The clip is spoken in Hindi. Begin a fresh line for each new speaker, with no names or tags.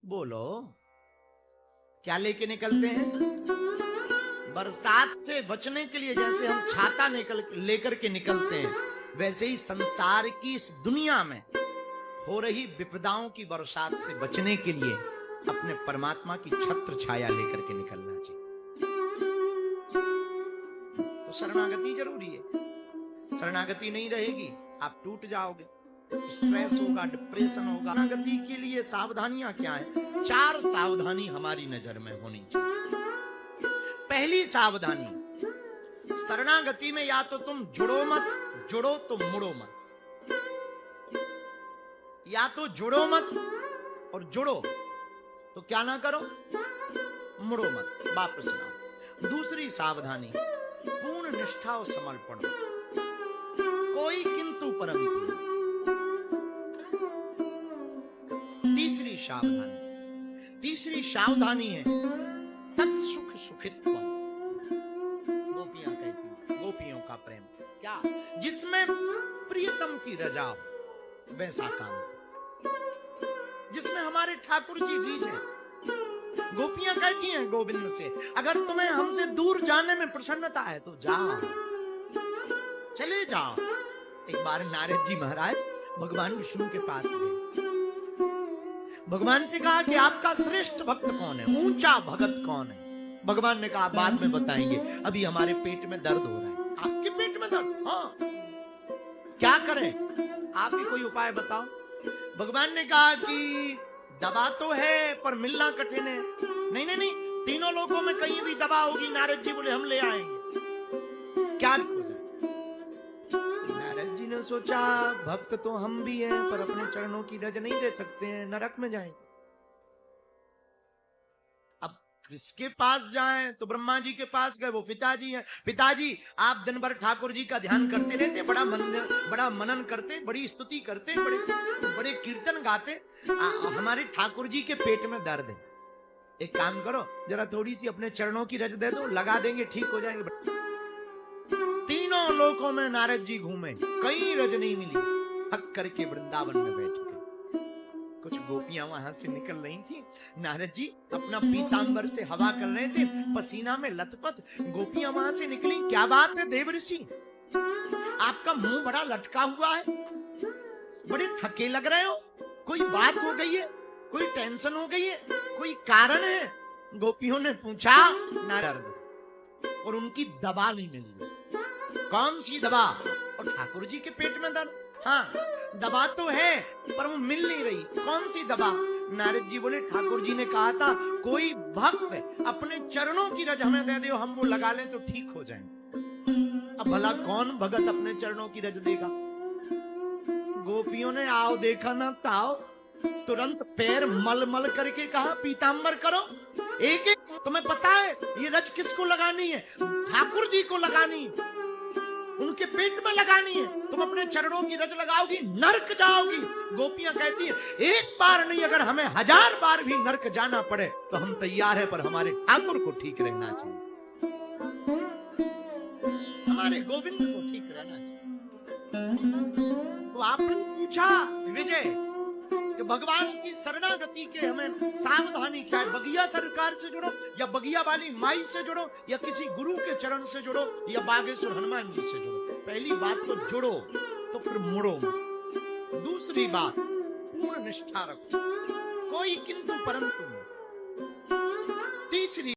बोलो, क्या लेके निकलते हैं? बरसात से बचने के लिए जैसे हम छाता लेकर के निकलते हैं, वैसे ही संसार की इस दुनिया में हो रही विपदाओं की बरसात से बचने के लिए अपने परमात्मा की छत्र छाया लेकर के निकलना चाहिए। तो शरणागति जरूरी है। शरणागति नहीं रहेगी, आप टूट जाओगे, स्ट्रेस होगा, डिप्रेशन होगा। शरणागति के लिए सावधानियां क्या है? 4 सावधानी हमारी नजर में होनी चाहिए। पहली सावधानी, शरणागति में या तो तुम जुड़ो मत, जुड़ो तो मुड़ो मत। या तो जुड़ो मत और जुड़ो तो क्या ना करो, मुड़ो मत, वापस आओ। दूसरी सावधानी, पूर्ण निष्ठा और समर्पण, कोई किंतु परंतु। तीसरी सावधानी है तत्सुख सुखित्व। गोपियां कहती हैं, गोपियों का प्रेम क्या? जिसमें प्रियतम की रजा हो वैसा काम, जिसमें हमारे ठाकुर जी रीझ है। गोपियां कहती हैं गोविंद से, अगर तुम्हें हमसे दूर जाने में प्रसन्नता है तो जाओ, चले जाओ। एक बार नारद जी महाराज भगवान विष्णु के पास गए, भगवान से कहा कि आपका श्रेष्ठ भक्त कौन है, ऊंचा भगत कौन है? भगवान ने कहा बाद में बताएंगे, अभी हमारे पेट में दर्द हो रहा है। आपके पेट में दर्द? हाँ, क्या करें, आप ही कोई उपाय बताओ। भगवान ने कहा कि दवा तो है पर मिलना कठिन है। नहीं नहीं नहीं, तीनों लोगों में कहीं भी दवा होगी। नारद जी बोले हम ले आएंगे। क्या खोजा? नारद जी ने सोचा भक्त तो हम भी हैं पर अपने चरणों की रज नहीं दे सकते हैं, नरक में जाएंगे। अब किसके पास जाएं? तो ब्रह्मा जी के पास गए, वो पिताजी हैं। पिताजी आप दिन भर ठाकुर जी का ध्यान करते रहते, बड़ा मनन करते, बड़ी स्तुति करते, बड़े कीर्तन गाते, हमारे ठाकुर जी के पेट में दर्द है। एक काम करो, जरा थोड़ी सी अपने चरणों की रज दे दो, लगा देंगे, ठीक हो जाएंगे। तीनों लोकों में नारद जी घूमे, कहीं रज नहीं मिली। हक करके वृंदावन में बैठ गए। कुछ गोपियां वहां से निकल रही थी, नारद जी अपना पीतांबर से हवा कर रहे थे, पसीना में लथपथ। गोपियां वहां से निकली, क्या बात है देवर्षि, आपका मुंह बड़ा लटका हुआ है, बड़े थके लग रहे हो, कोई बात हो गई है, कोई टेंशन हो गई है, कोई कारण है? गोपियों ने पूछा। नारद, और उनकी दवा नहीं मिली। कौन सी दवा? और ठाकुर जी के पेट में दर्द? हाँ, दवा तो है पर वो मिल नहीं रही। कौन सी दवा? नारद जी बोले ठाकुर जी ने कहा था कोई भक्त अपने चरणों की रज हमें दे दो, हम वो लगा लें तो ठीक हो जाएंगे। अब भला कौन भगत अपने चरणों की रज देगा? गोपियों ने आओ देखा ना ताओ, तुरंत पैर मल मल करके कहा पीतांबर करो। एक एक, तुम्हें पता है ये रज किसको लगानी है? ठाकुर जी को लगानी है, उनके पेट में लगानी है। तुम अपने चरणों की रज लगाओगी नरक जाओगी। गोपियां कहती है एक बार नहीं, अगर हमें 1000 बार भी नरक जाना पड़े तो हम तैयार है, पर हमारे ठाकुर को ठीक रहना चाहिए, हमारे गोविंद को ठीक रहना चाहिए। तो आपने पूछा विजय कि भगवान की शरणागति के हमें सावधानी क्या है? बगिया सरकार से जुड़ो, या बगिया वाली माई से जुड़ो, या किसी गुरु के चरण से जुड़ो, या बागेश्वर हनुमान जी से जुड़ो। पहली बात तो जुड़ो, तो फिर मुड़ो। दूसरी बात, पूर्ण निष्ठा रखो, कोई किंतु परंतु नहीं। तीसरी